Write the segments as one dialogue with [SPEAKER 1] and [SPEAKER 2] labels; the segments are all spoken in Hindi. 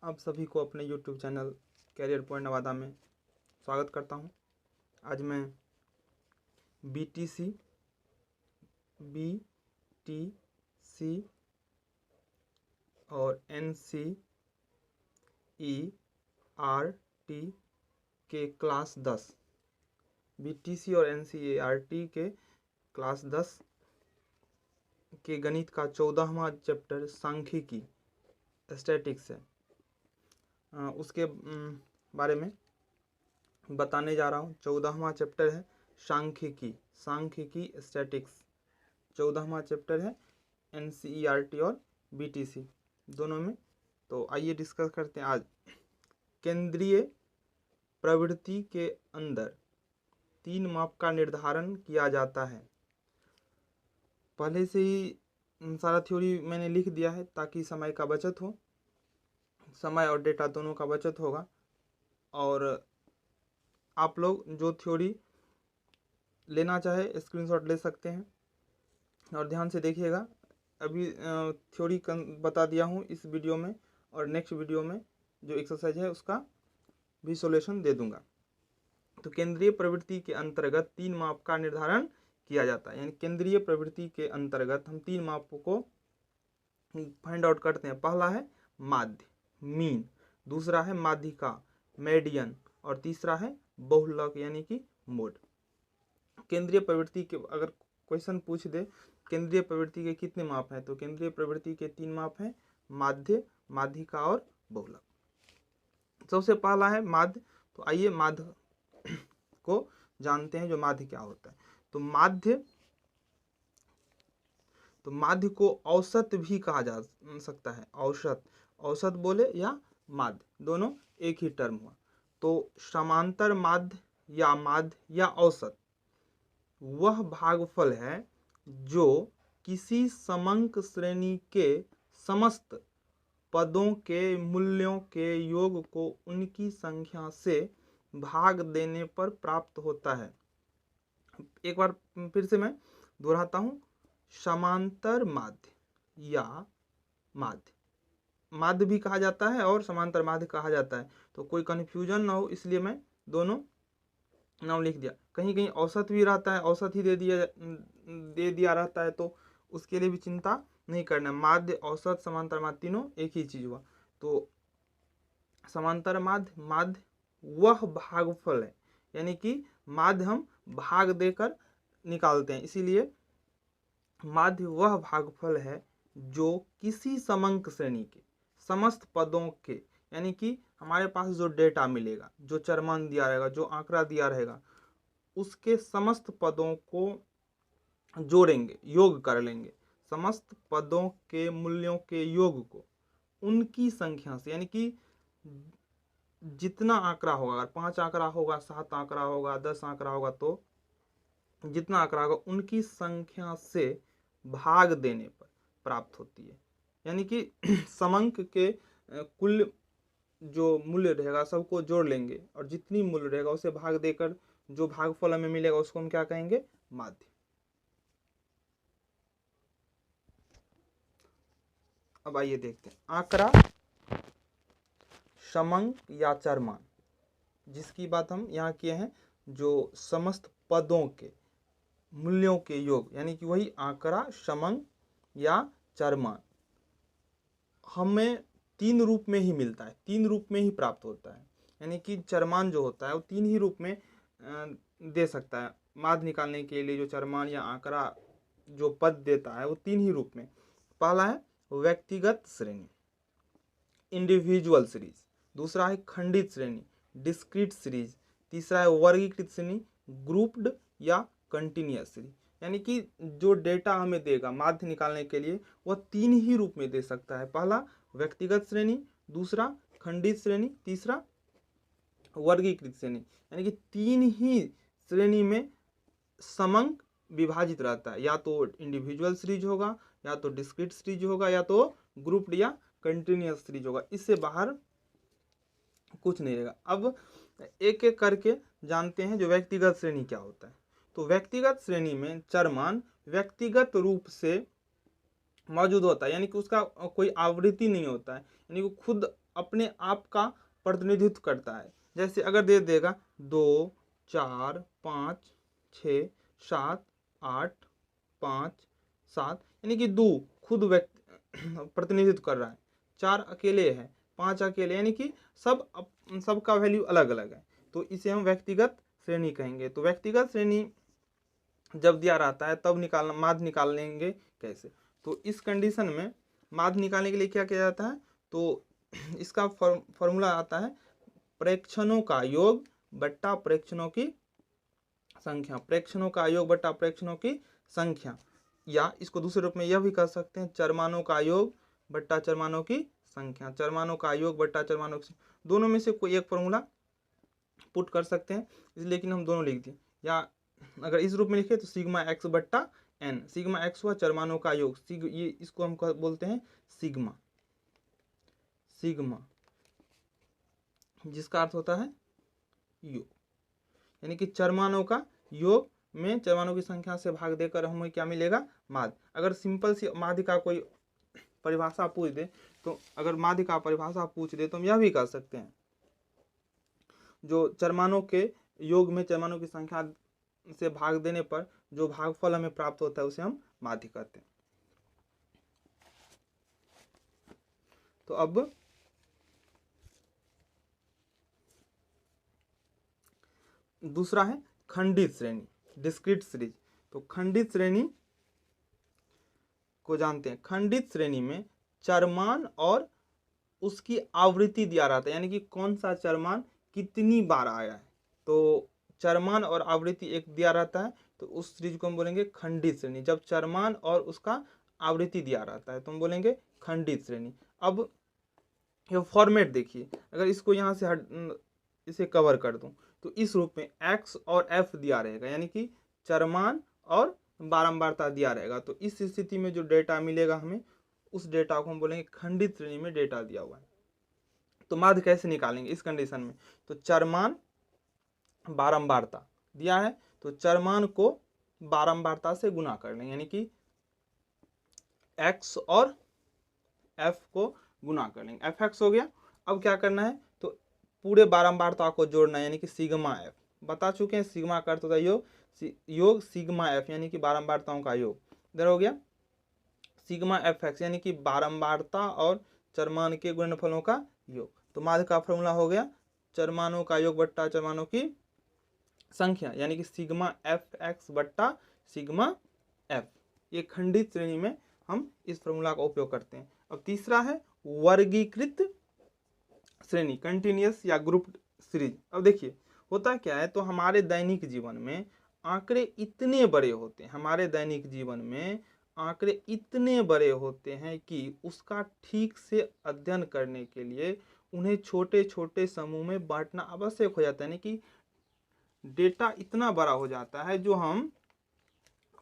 [SPEAKER 1] आप सभी को अपने YouTube channel career point Nawada में स्वागत करता हूं। आज मैं BTC और NCERT के क्लास 10 BTC और NCERT के क्लास 10 के गणित का 14वां चैप्टर सांख्यिकी स्टैटिक्स है, उसके बारे में बताने जा रहा हूँ। 14वां चैप्टर है सांख्यिकी स्टैटिक्स। 14वां चैप्टर है NCERT और BTC दोनों में। तो आइए डिस्कस करते हैं आज। केंद्रीय प्रवृत्ति के अंदर 3 माप का निर्धारण किया जाता है। पहले से ही सारा थ्योरी मैंने लिख दिया है ताकि समय का बचत हो, समय और डेटा दोनों का बचत होगा। और आप लोग जो थ्योरी लेना चाहे स्क्रीनशॉट ले सकते हैं और ध्यान से देखिएगा। अभी थ्योरी बता दिया हूँ इस वीडियो में, और नेक्स्ट वीडियो में जो एक्सरसाइज है उसका भी सॉल्यूशन दे दूंगा। तो केंद्रीय प्रवृत्ति के अंतर्गत 3 माप का निर्धारण किया जाता है। यानी केंद्रीय प्रवृत्ति के अंतर्गत हम 3 मापों को फाइंड आउट करते हैं। पहला है माध्य मीन, दूसरा है माध्यिका मेडियन, और तीसरा है बहुलक यानी कि मोड। केंद्रीय प्रवृत्ति के अगर क्वेश्चन पूछ दे केंद्रीय प्रवृत्ति के कितने माप हैं, तो केंद्रीय प्रवृत्ति के 3 माप हैं, माध्य, माध्यिका और बहुलक। सबसे पहला है माध्य। तो आइए माध्य को जानते हैं, जो माध्य क्या होता है। तो माध्य को औसत भी कहा जा सकता है। औसत बोले या माध्य, दोनों एक ही टर्म हुआ। तो समांतर माध्य या औसत वह भागफल है जो किसी समंक श्रेणी के समस्त पदों के मूल्यों के योग को उनकी संख्या से भाग देने पर प्राप्त होता है। एक बार फिर से मैं दोहराता हूं। समांतर माध्य या माध्य भी कहा जाता है और समांतर माध्य कहा जाता है। तो कोई कन्फ्यूजन ना हो इसलिए मैं दोनों नाम लिख दिया। कहीं कहीं औसत भी रहता है, औसत ही दे दिया रहता है, तो उसके लिए भी चिंता नहीं करना। माध्य, औसत, समांतर माध्य तीनों एक ही चीज हुआ। तो समांतर माध्य वह भागफल है, यानी कि माध्य हम भाग देकर निकालते हैं, इसीलिए माध्य वह भागफल है जो किसी समंक श्रेणी के समस्त पदों के, यानी कि हमारे पास जो डेटा मिलेगा, जो चरमान दिया रहेगा, जो आंकड़ा दिया रहेगा, उसके समस्त पदों को जोड़ेंगे, योग कर लेंगे। समस्त पदों के मूल्यों के योग को उनकी संख्या से, यानी कि जितना आंकड़ा होगा, अगर 5 आंकड़ा होगा, 7 आंकड़ा होगा, 10 आंकड़ा होगा, तो जितना आंकड़ा होगा उनकी संख्या से भाग देने पर प्राप्त होती है। यानी कि समंक के कुल जो मूल्य रहेगा सबको जोड़ लेंगे और जितनी मूल्य रहेगा उसे भाग देकर जो भागफल हमें मिलेगा उसको हम क्या कहेंगे? माध्य। अब आइए देखते हैं आंकड़ा, समंक या चरमान, जिसकी बात हम यहाँ किए हैं, जो समस्त पदों के मूल्यों के योग, यानी कि वही आंकड़ा, समंक या चरमान हमें 3 रूप में ही मिलता है, 3 रूप में ही प्राप्त होता है। यानी कि चरमान जो होता है वो 3 ही रूप में दे सकता है। माध्य निकालने के लिए जो चरमान या आंकड़ा जो पद देता है वो 3 ही रूप में। पहला है व्यक्तिगत श्रेणी, इंडिविजुअल सीरीज, दूसरा है खंडित श्रेणी, डिस्क्रीट सीरीज, तीसरा है वर्गीकृत श्रेणी, ग्रुप्ड या कंटिन्यूअस सीरीज। यानी कि जो डेटा हमें देगा माध्य निकालने के लिए वह 3 ही रूप में दे सकता है। पहला व्यक्तिगत श्रेणी, दूसरा खंडित श्रेणी, तीसरा वर्गीकृत श्रेणी। यानी कि 3 ही श्रेणी में समंक विभाजित रहता है, या तो इंडिविजुअल सीरीज होगा, या तो डिस्क्रीट सीरीज होगा, या तो ग्रुप्ड या कंटिन्यूअस सीरीज होगा। इससे बाहर कुछ नहीं रहेगा। अब एक एक करके जानते हैं जो व्यक्तिगत श्रेणी क्या होता है। तो व्यक्तिगत श्रेणी में चरमान व्यक्तिगत रूप से मौजूद होता है, यानी कि उसका कोई आवृत्ति नहीं होता है, यानी कि खुद अपने आप का प्रतिनिधित्व करता है। जैसे अगर दे देगा 2 4 5 6 7 8 5 7, यानी कि 2 खुद व्यक्ति प्रतिनिधित्व कर रहा है, 4 अकेले है, 5 अकेले, यानी कि सबका वैल्यू अलग अलग है, तो इसे हम व्यक्तिगत श्रेणी कहेंगे। तो व्यक्तिगत श्रेणी जब दिया रहता है तब माध्य निकाल लेंगे कैसे? तो इस कंडीशन में माध्य निकालने के लिए क्या किया जाता है? तो इसका फॉर्मूला आता है प्रेक्षणों का योग बट्टा प्रेक्षणों की संख्या, प्रेक्षणों का योग बट्टा प्रेक्षणों की संख्या, या इसको दूसरे रूप में यह भी कर सकते हैं चरमानों का योग बट्टा चरमानों की संख्या, चरमानों का योग बट्टा चरमानों की, दोनों में से कोई एक फॉर्मूला पुट कर सकते हैं, इसलिए लेकिन हम दोनों लिख दिए। या अगर इस रूप में लिखे तो सिग्मा एक्स बट्टा एन, सिग्मा एक्स हुआ चरमानों का योग, ये इसको हम बोलते हैं सिग्मा, सिग्मा जिसका अर्थ होता है योग, यानी कि चरमानों का योग में चरमानों की संख्या से भाग देकर हमें क्या मिलेगा? माध्य। अगर सिंपल सी माध्य का कोई परिभाषा पूछ दे, तो अगर माध्य का परिभाषा पूछ दे तो हम यह भी कर सकते हैं, जो चरमानों के योग में चरमानों की संख्या से भाग देने पर जो भागफल हमें प्राप्त होता है उसे हम माध्य कहते हैं। तो अब दूसरा है खंडित श्रेणी, डिस्क्रीट सीरीज। तो खंडित श्रेणी को जानते हैं। खंडित श्रेणी में चरमान और उसकी आवृत्ति दिया रहता है, यानी कि कौन सा चरमान कितनी बार आया है, तो चरमान और आवृत्ति एक दिया रहता है, तो उस सीरीज को हम बोलेंगे खंडित श्रेणी। जब चरमान और उसका आवृत्ति दिया रहता है तो हम बोलेंगे खंडित श्रेणी। अब ये फॉर्मेट देखिए, अगर इसको यहाँ से इसे कवर कर दूं तो इस रूप में x और f दिया रहेगा, यानी कि चरमान और बारंबारता दिया रहेगा। तो इस स्थिति में जो डेटा मिलेगा हमें, उस डेटा को हम बोलेंगे खंडित श्रेणी में डेटा दिया हुआ है। तो माध्य कैसे निकालेंगे इस कंडीशन में? तो चरमान बारंबारता दिया है, तो चरमान को बारंबारता से गुना कर लेंगे, यानी कि x और f को गुना कर लेंगे, fx हो गया। अब क्या करना है? तो पूरे बारंबारता को जोड़ना है, यानी कि सिग्मा f, बता चुके हैं सिग्मा का अर्थ होता है योग, योग सिग्मा f यानी कि बारंबारताओं का योग। इधर हो गया सिग्मा fx यानी कि बारंबारता और चरमान के गुणनफलों का योग। तो माध्य का फॉर्मूला हो गया चरमानों का योग बट्टा चरमानों की संख्या, यानी कि सिग्मा fx बट्टा सिग्मा f। ये खंडित श्रेणी में हम इस फॉर्मूला का उपयोग करते हैं। अब तीसरा है वर्गीकृत श्रेणी, कंटिन्यूअस या ग्रुप्ड सीरीज। अब देखिए होता क्या है, तो हमारे दैनिक जीवन में आंकड़े इतने बड़े होते हैं, हमारे दैनिक जीवन में आंकड़े इतने बड़े होते हैं कि उसका ठीक से अध्ययन करने के लिए उन्हें छोटे छोटे समूह में बांटना आवश्यक हो जाता है, यानी कि डेटा इतना बड़ा हो जाता है जो हम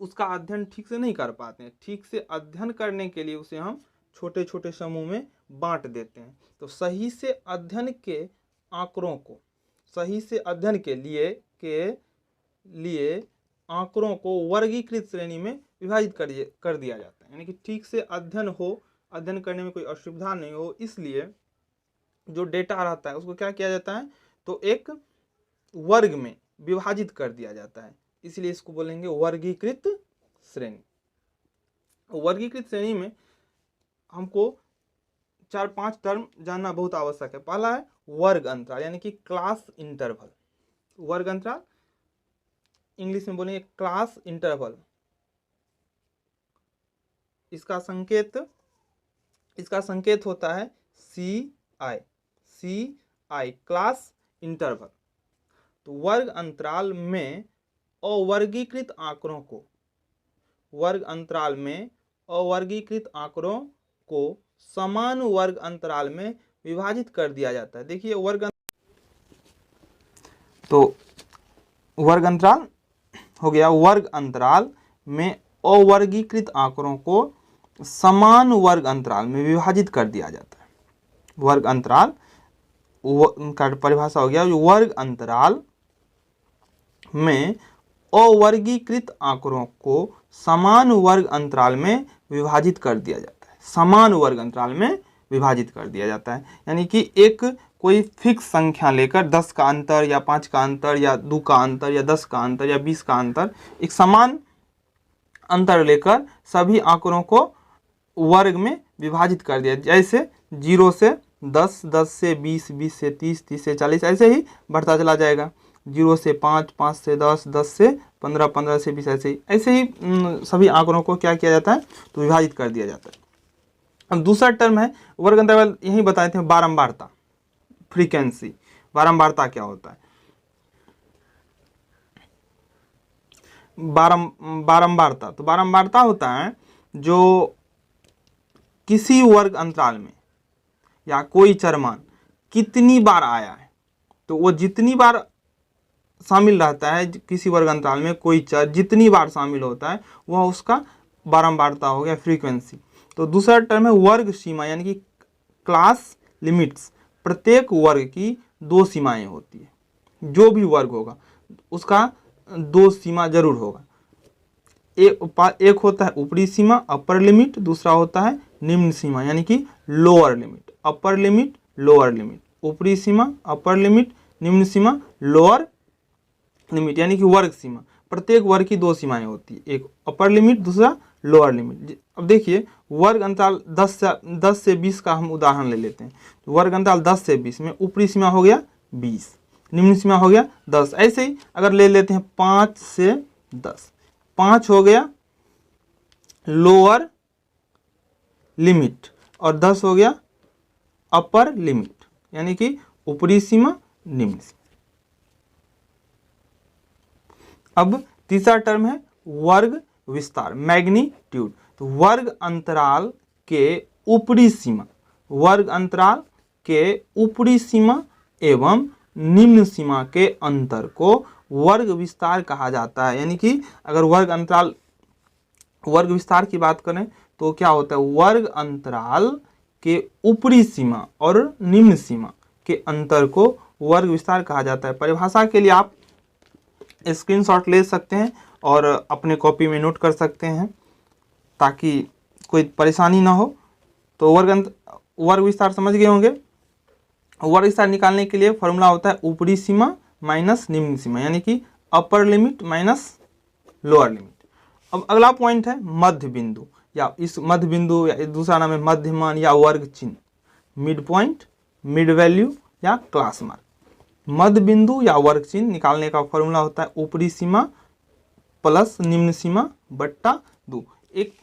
[SPEAKER 1] उसका अध्ययन ठीक से नहीं कर पाते हैं। ठीक से अध्ययन करने के लिए उसे हम छोटे छोटे समूह में बांट देते हैं। तो सही से अध्ययन के आंकड़ों को, सही से अध्ययन के लिए आंकड़ों को वर्गीकृत श्रेणी में विभाजित कर दिया जाता है, यानी कि ठीक से अध्ययन हो, अध्ययन करने में कोई असुविधा नहीं हो, इसलिए जो डेटा रहता है उसको क्या किया जाता है? तो एक वर्ग में विभाजित कर दिया जाता है, इसलिए इसको बोलेंगे वर्गीकृत श्रेणी। वर्गीकृत श्रेणी में हमको 4-5 टर्म जानना बहुत आवश्यक है। पहला है वर्ग अंतराल, यानी कि क्लास इंटरवल। वर्ग अंतराल इंग्लिश में बोलेंगे क्लास इंटरवल। इसका संकेत होता है CI, क्लास इंटरवल। तो वर्ग अंतराल में अवर्गीकृत आंकड़ों को, वर्ग अंतराल में अवर्गीकृत आंकड़ों को समान वर्ग अंतराल में विभाजित कर दिया जाता है। देखिए तो वर्ग अंतराल हो गया, वर्ग अंतराल में अवर्गीकृत आंकड़ों को समान वर्ग अंतराल में विभाजित कर दिया जाता है। वर्ग अंतराल का परिभाषा हो गया, वर्ग अंतराल में अवर्गीकृत आंकड़ों को समान वर्ग अंतराल में विभाजित कर दिया जाता है, समान वर्ग अंतराल में विभाजित कर दिया जाता है। यानी कि एक कोई फिक्स संख्या लेकर 10 का अंतर या 5 का अंतर या 2 का अंतर या 10 का अंतर या 20 का अंतर, एक समान अंतर लेकर सभी आंकड़ों को वर्ग में विभाजित कर दिया। जैसे 0 से 10, 10 से 20, 20 से 30, 30 से 40, ऐसे ही बढ़ता चला जाएगा। 0 से 5, 5 से 10, 10 से 15, 15 से 20, ऐसे ही सभी आंकड़ों को क्या किया जाता है, तो विभाजित कर दिया जाता है। अब दूसरा टर्म है वर्ग अंतराल, यही बताए थे, बारंबारता, फ्रीक्वेंसी। बारंबारता क्या होता है? बारंबारता, तो बारंबारता होता है जो किसी वर्ग अंतराल में या कोई चरमान कितनी बार आया है, तो वो जितनी बार शामिल रहता है किसी वर्ग अंतराल में, कोई चर जितनी बार शामिल होता है वह उसका बारंबारता हो गया, फ्रीक्वेंसी। तो दूसरा टर्म है वर्ग सीमा, यानी कि क्लास लिमिट्स। प्रत्येक वर्ग की 2 सीमाएं होती है, जो भी वर्ग होगा उसका 2 सीमा जरूर होगा। एक होता है ऊपरी सीमा, अपर लिमिट, दूसरा होता है निम्न सीमा, यानी कि lower limit. Upper limit, lower limit, ऊपरी सीमा, अपर लिमिट, निम्न सीमा, लोअर लिमिट, यानी कि वर्ग सीमा। प्रत्येक वर्ग की 2 सीमाएं होती है, एक अपर लिमिट, दूसरा लोअर लिमिट। अब देखिए वर्ग अंतराल 10 से 20 का हम उदाहरण ले लेते हैं। वर्ग अंतराल 10 से 20 में ऊपरी सीमा हो गया 20, निम्न सीमा हो गया 10। ऐसे ही अगर ले लेते हैं 5 से 10, 5 हो गया लोअर लिमिट और 10 हो गया अपर लिमिट, यानी कि ऊपरी सीमा, निम्न सीमा। अब तीसरा टर्म है वर्ग विस्तार, मैग्नीट्यूड। तो वर्ग अंतराल के ऊपरी सीमा, वर्ग अंतराल के ऊपरी सीमा एवं निम्न सीमा के अंतर को वर्ग विस्तार कहा जाता है। यानी कि अगर वर्ग अंतराल, वर्ग विस्तार की बात करें तो क्या होता है, वर्ग अंतराल के ऊपरी सीमा और निम्न सीमा के अंतर को वर्ग विस्तार कहा जाता है। परिभाषा के लिए आप स्क्रीनशॉट ले सकते हैं और अपने कॉपी में नोट कर सकते हैं ताकि कोई परेशानी ना हो। तो वर्ग विस्तार समझ गए होंगे। वर्ग विस्तार निकालने के लिए फॉर्मूला होता है ऊपरी सीमा माइनस निम्न सीमा, यानी कि upper limit minus lower limit. अब अगला पॉइंट है मध्य बिंदु, या इस मध्य बिंदु या दूसरा नाम है मध्यमान या वर्ग चिन्ह, मिड पॉइंट, मिड वैल्यू या क्लास मार्क। मध्य बिंदु या वर्ग चिन्ह निकालने का फॉर्मूला होता है ऊपरी सीमा प्लस निम्न सीमा बट्टा 2। एक